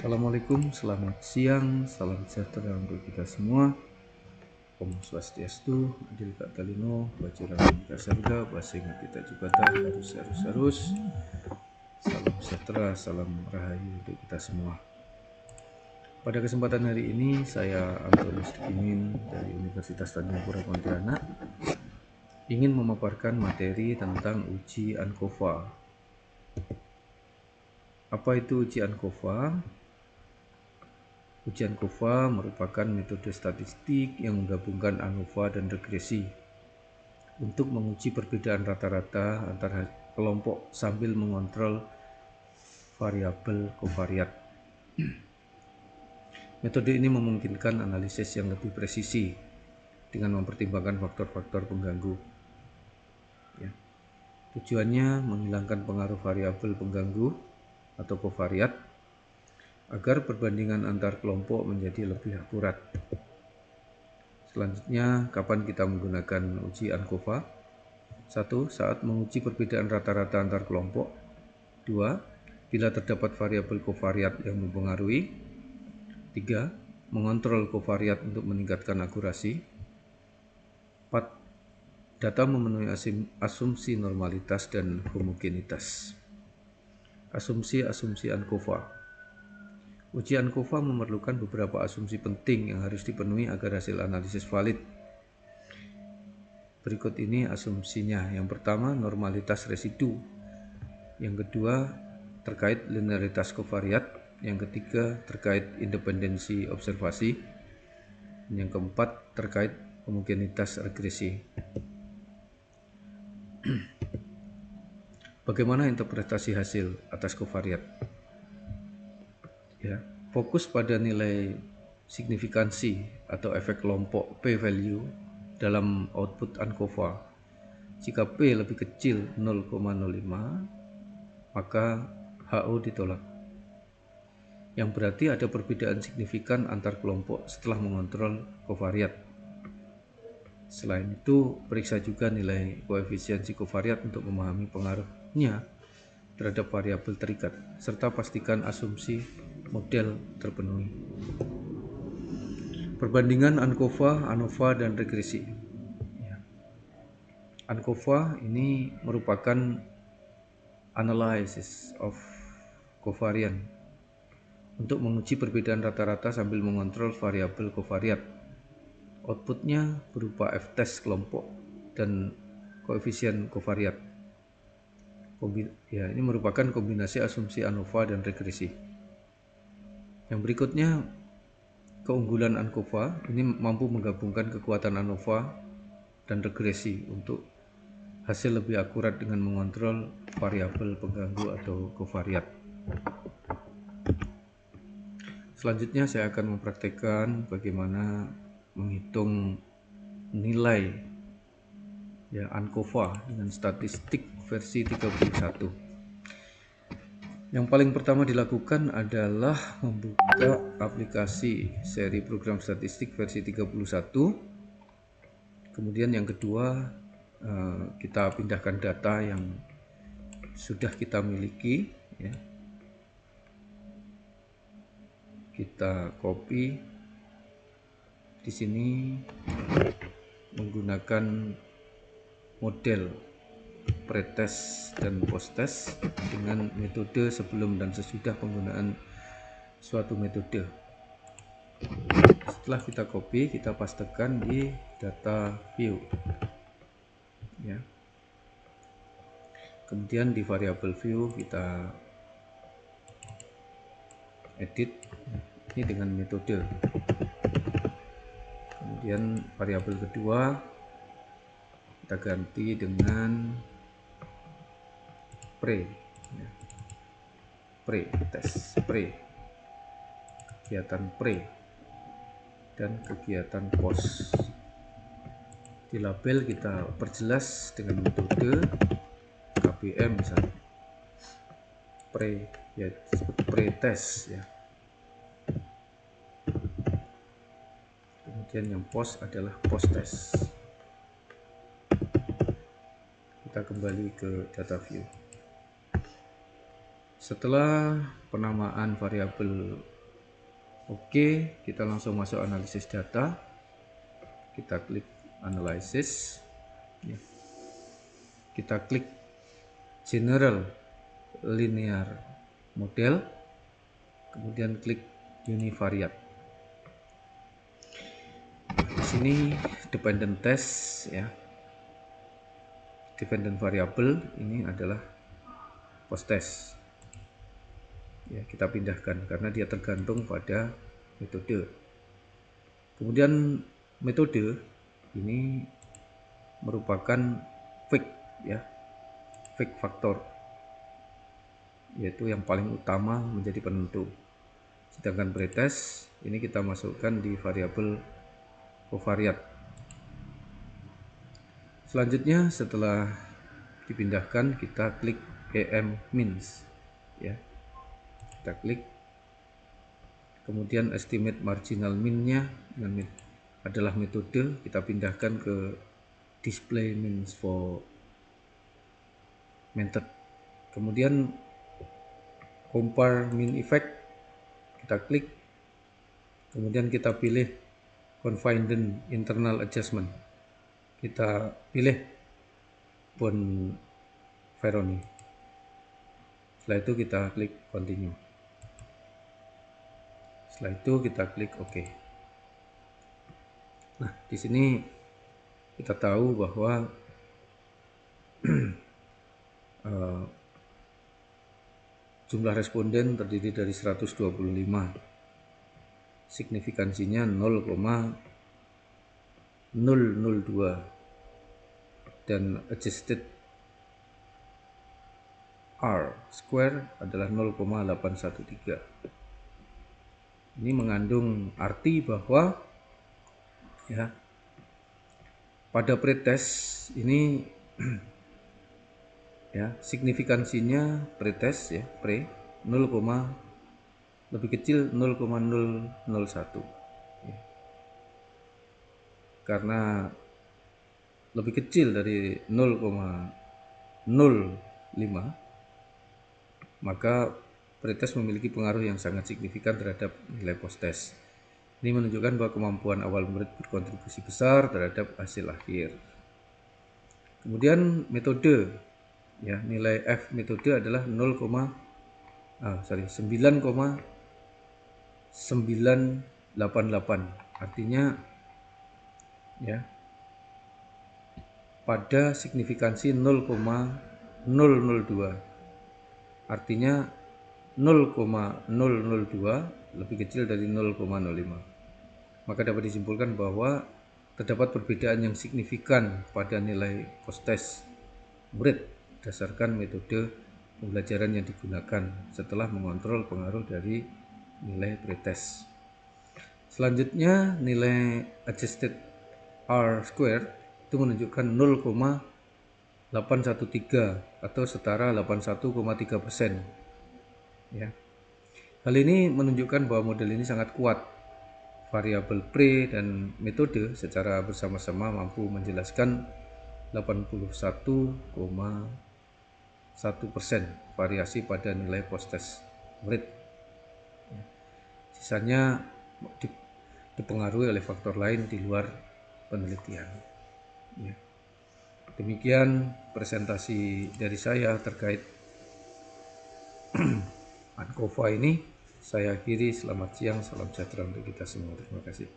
Assalamualaikum, selamat siang, salam sejahtera untuk kita semua. Om Swastiastu, Adil Kak Talino, Bajirang Kasarga, Basing Kita Jubata, harus. Salam sejahtera, salam rahayu untuk kita semua. Pada kesempatan hari ini, saya Antonius Dikimin dari Universitas Tanjung Pura Pontianak ingin memaparkan materi tentang uji ANCOVA. Apa itu uji ANCOVA? Uji ANCOVA merupakan metode statistik yang menggabungkan ANOVA dan regresi untuk menguji perbedaan rata-rata antara kelompok sambil mengontrol variabel kovariat. Metode ini memungkinkan analisis yang lebih presisi dengan mempertimbangkan faktor-faktor pengganggu. Tujuannya menghilangkan pengaruh variabel pengganggu atau kovariat agar perbandingan antar kelompok menjadi lebih akurat. Selanjutnya, kapan kita menggunakan uji ANCOVA? 1. Saat menguji perbedaan rata-rata antar kelompok. 2. Bila terdapat variabel kovariat yang mempengaruhi. 3. Mengontrol kovariat untuk meningkatkan akurasi. 4. Data memenuhi asumsi normalitas dan homogenitas. Asumsi ANCOVA. Uji ANCOVA memerlukan beberapa asumsi penting yang harus dipenuhi agar hasil analisis valid. Berikut ini asumsinya. Yang pertama, normalitas residu. Yang kedua, terkait linearitas kovariat. Yang ketiga, terkait independensi observasi. Yang keempat, terkait homogenitas regresi. Bagaimana interpretasi hasil atas kovariat? Fokus pada nilai signifikansi atau efek kelompok p-value dalam output ANCOVA. Jika p lebih kecil 0,05, maka HO ditolak. Yang berarti ada perbedaan signifikan antar kelompok setelah mengontrol kovariat. Selain itu, periksa juga nilai koefisiensi kovariat untuk memahami pengaruhnya terhadap variabel terikat, serta pastikan asumsi model terpenuhi. Perbandingan ANCOVA, ANOVA, dan regresi. ANCOVA ini merupakan analysis of covariance untuk menguji perbedaan rata-rata sambil mengontrol variabel kovariat. Outputnya berupa f-test kelompok dan koefisien kovariat. Ini merupakan kombinasi asumsi ANOVA dan regresi. Yang berikutnya, keunggulan ANCOVA ini mampu menggabungkan kekuatan ANOVA dan regresi untuk hasil lebih akurat dengan mengontrol variabel pengganggu atau kovariat. Selanjutnya saya akan mempraktekkan bagaimana menghitung nilai ANCOVA dengan statistik versi 31. Yang paling pertama dilakukan adalah membuka aplikasi seri program statistik versi 31. Kemudian yang kedua, kita pindahkan data yang sudah kita miliki. Kita copy di sini menggunakan model pretest dan posttest dengan metode sebelum dan sesudah penggunaan suatu metode. Setelah kita copy, kita pastekan di data view. Kemudian di variabel view kita edit ini dengan metode. Kemudian variabel kedua kita ganti dengan kegiatan pre dan kegiatan post. Di label kita perjelas dengan metode KBM misalnya pre-test Kemudian yang post adalah post-test. Kita kembali ke data view. Setelah penamaan variabel oke, kita langsung masuk analisis data. Kita klik analysis, ya. Kita klik general linear model, kemudian klik univariate. Di sini dependent test, ya, dependent variable ini adalah post test. Ya, kita pindahkan karena dia tergantung pada metode. Kemudian metode ini merupakan fake, ya, fake faktor, yaitu yang paling utama menjadi penentu. Sedangkan pretest ini kita masukkan di variabel covariate. Selanjutnya setelah dipindahkan, kita klik EM means, ya. Kita klik, kemudian estimate marginal mean-nya adalah metode, kita pindahkan ke display means for method. Kemudian compare mean effect, kita klik, kemudian kita pilih confident internal adjustment, kita pilih Bonferroni. Setelah itu kita klik continue. Setelah itu kita klik OK. Nah, di sini kita tahu bahwa jumlah responden terdiri dari 125. Signifikansinya 0,002 dan adjusted R square adalah 0,813. Ini mengandung arti bahwa, ya, pada pretest ini ya, signifikansinya pretest, ya, lebih kecil 0,001, ya. Karena lebih kecil dari 0,05, maka pretest memiliki pengaruh yang sangat signifikan terhadap nilai post-test. Ini menunjukkan bahwa kemampuan awal murid berkontribusi besar terhadap hasil akhir. Kemudian metode, ya, nilai F metode adalah 9,988. Artinya, ya, pada signifikansi 0,002. Artinya 0,002 lebih kecil dari 0,05. Maka dapat disimpulkan bahwa terdapat perbedaan yang signifikan pada nilai post-test murid berdasarkan metode pembelajaran yang digunakan setelah mengontrol pengaruh dari nilai pretest. Selanjutnya, nilai adjusted R square itu menunjukkan 0,813 atau setara 81,3%. Ya. Hal ini menunjukkan bahwa model ini sangat kuat. Variabel pre dan metode secara bersama-sama mampu menjelaskan 81,1% variasi pada nilai post-test murid. Sisanya dipengaruhi oleh faktor lain di luar penelitian. Ya. Demikian presentasi dari saya terkait ANCOVA ini. Saya akhiri, selamat siang, salam sejahtera untuk kita semua. Terima kasih.